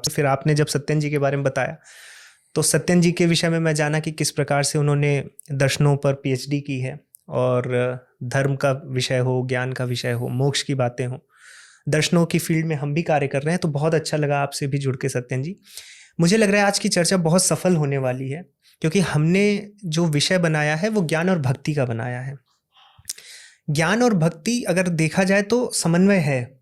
फिर आपने जब सत्यन जी के बारे में बताया तो सत्यन जी के विषय में मैं जाना कि किस प्रकार से उन्होंने दर्शनों पर पीएचडी की है, और धर्म का विषय हो, ज्ञान का विषय हो, मोक्ष की बातें हो, दर्शनों की फील्ड में हम भी कार्य कर रहे हैं। तो बहुत अच्छा लगा आपसे भी जुड़ के सत्यन जी। मुझे लग रहा है आज की चर्चा बहुत सफल होने वाली है, क्योंकि हमने जो विषय बनाया है वो ज्ञान और भक्ति का बनाया है। ज्ञान और भक्ति अगर देखा जाए तो समन्वय है,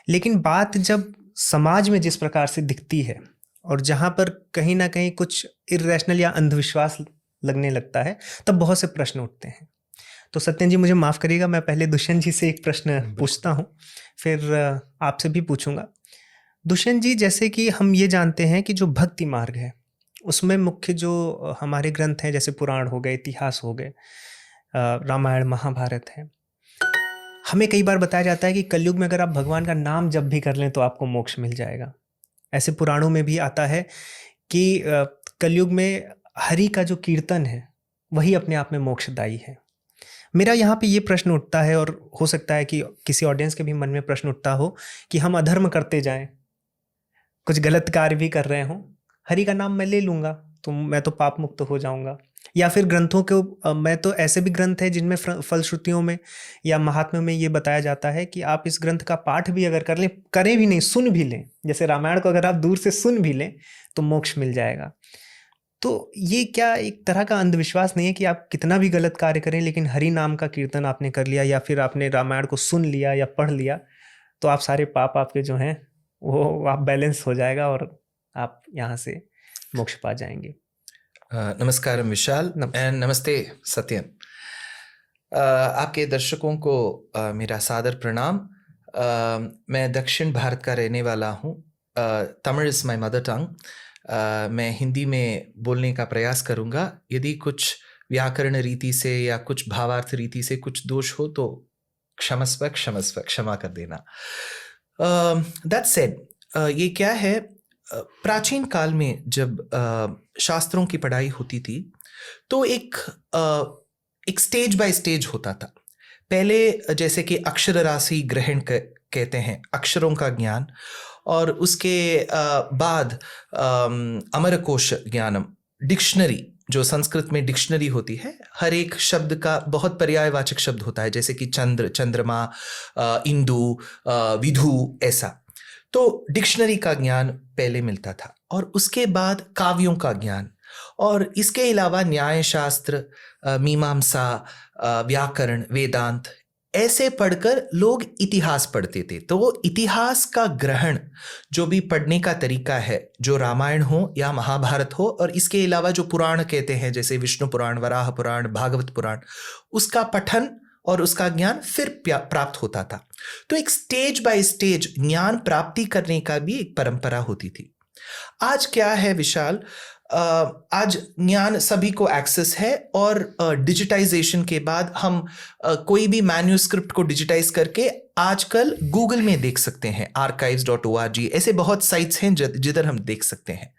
लेकिन बात जब समाज में जिस प्रकार से दिखती है और जहाँ पर कहीं ना कहीं कुछ इर्रेशनल या अंधविश्वास लगने लगता है, तब बहुत से प्रश्न उठते हैं। तो सत्यन जी मुझे माफ़ करिएगा, मैं पहले दुष्यंत जी से एक प्रश्न पूछता हूँ, फिर आपसे भी पूछूंगा। दुष्यंत जी, जैसे कि हम ये जानते हैं कि जो भक्ति मार्ग है उसमें मुख्य जो हमारे ग्रंथ हैं, जैसे पुराण हो गए, इतिहास हो गए, रामायण महाभारत है, हमें कई बार बताया जाता है कि कलयुग में अगर आप भगवान का नाम जब भी कर लें तो आपको मोक्ष मिल जाएगा। ऐसे पुराणों में भी आता है कि कलयुग में हरि का जो कीर्तन है वही अपने आप में मोक्षदायी है। मेरा यहाँ पे ये प्रश्न उठता है, और हो सकता है कि किसी ऑडियंस के भी मन में प्रश्न उठता हो कि हम अधर्म करते जाएं, कुछ गलत कार्य भी कर रहे हों, हरि का नाम मैं ले लूँगा तो मैं तो पाप मुक्त हो जाऊँगा। या फिर ग्रंथों के मैं तो ऐसे भी ग्रंथ हैं जिनमें फलश्रुतियों में या महात्म्यों में ये बताया जाता है कि आप इस ग्रंथ का पाठ भी अगर कर लें, करें भी नहीं, सुन भी लें, जैसे रामायण को अगर आप दूर से सुन भी लें तो मोक्ष मिल जाएगा। तो ये क्या एक तरह का अंधविश्वास नहीं है कि आप कितना भी गलत कार्य करें लेकिन हरि नाम का कीर्तन आपने कर लिया या फिर आपने रामायण को सुन लिया या पढ़ लिया तो आप सारे पाप आपके जो हैं वो आप बैलेंस हो जाएगा और आप यहाँ से मोक्ष पा जाएंगे? नमस्कार विशाल एंड नमस्ते सत्यन। आपके दर्शकों को मेरा सादर प्रणाम। मैं दक्षिण भारत का रहने वाला हूँ। Tamil is my mother tongue. मैं हिंदी में बोलने का प्रयास करूँगा। यदि कुछ व्याकरण रीति से या कुछ भावार्थ रीति से कुछ दोष हो तो क्षमा कर देना। दैट सेड, ये क्या है, प्राचीन काल में जब शास्त्रों की पढ़ाई होती थी तो एक स्टेज बाय स्टेज होता था। पहले जैसे कि अक्षर राशि ग्रहण कहते हैं, अक्षरों का ज्ञान, और उसके बाद अमरकोश ज्ञानम, डिक्शनरी, जो संस्कृत में डिक्शनरी होती है, हर एक शब्द का बहुत पर्यायवाचक शब्द होता है, जैसे कि चंद्र, चंद्रमा, इंदु, विधु, ऐसा। तो डिक्शनरी का ज्ञान पहले मिलता था, और उसके बाद काव्यों का ज्ञान, और इसके अलावा न्याय शास्त्र, मीमांसा, व्याकरण, वेदांत, ऐसे पढ़कर लोग इतिहास पढ़ते थे। तो वो इतिहास का ग्रहण, जो भी पढ़ने का तरीका है, जो रामायण हो या महाभारत हो, और इसके अलावा जो पुराण कहते हैं जैसे विष्णु पुराण, वराह पुराण, भागवत पुराण, उसका पठन और उसका ज्ञान फिर प्राप्त होता था। तो एक स्टेज बाय स्टेज ज्ञान प्राप्ति करने का भी एक परंपरा होती थी। आज क्या है विशाल, आज ज्ञान सभी को एक्सेस है, और डिजिटाइजेशन के बाद हम कोई भी मैन्यूस्क्रिप्ट को डिजिटाइज करके आजकल गूगल में देख सकते हैं। archives.org, ऐसे बहुत साइट्स हैं जिधर हम देख सकते हैं,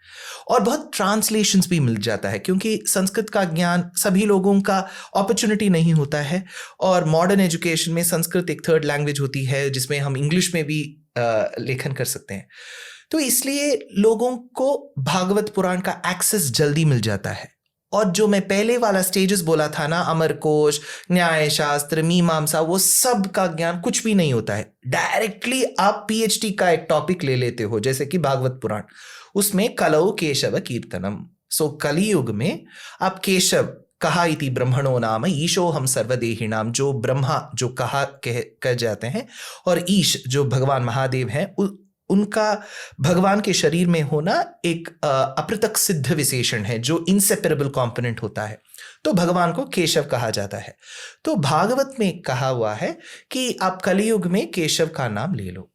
और बहुत ट्रांसलेशंस भी मिल जाता है, क्योंकि संस्कृत का ज्ञान सभी लोगों का अपॉर्चुनिटी नहीं होता है, और मॉडर्न एजुकेशन में संस्कृत एक थर्ड लैंग्वेज होती है जिसमें हम इंग्लिश में भी लेखन कर सकते हैं। तो इसलिए लोगों को भागवत पुराण का एक्सेस जल्दी मिल जाता है। और जो मैं पहले वाला स्टेजेस बोला था ना, अमरकोश, न्याय शास्त्र, मीमांसा, वो सब का ज्ञान कुछ भी नहीं होता है। डायरेक्टली आप पीएचडी का एक टॉपिक ले लेते हो, जैसे कि भागवत पुराण, उसमें कलौ केशव कीर्तनम। सो कलियुग में आप केशव, कहा इति ब्रह्मणो नाम ईशो हम सर्वदेहिनाम, जो ब्रह्मा जो कह जाते हैं, और ईश जो भगवान महादेव हैं, उनका भगवान के शरीर में होना एक अपृथक सिद्ध विशेषण है, जो इनसेपरेबल कंपोनेंट होता है। तो भगवान को केशव कहा जाता है। तो भागवत में कहा हुआ है कि आप कलियुग में केशव का नाम ले लो।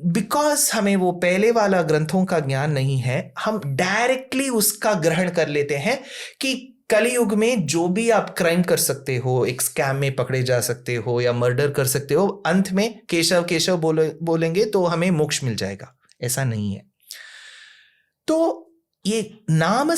बिकॉज हमें वो पहले वाला ग्रंथों का ज्ञान नहीं है, हम डायरेक्टली उसका ग्रहण कर लेते हैं कि कलियुग में जो भी आप क्राइम कर सकते हो, एक स्कैम में पकड़े जा सकते हो या मर्डर कर सकते हो, अंत में केशव केशव बोलेंगे तो हमें मोक्ष मिल जाएगा। ऐसा नहीं है। तो ये नाम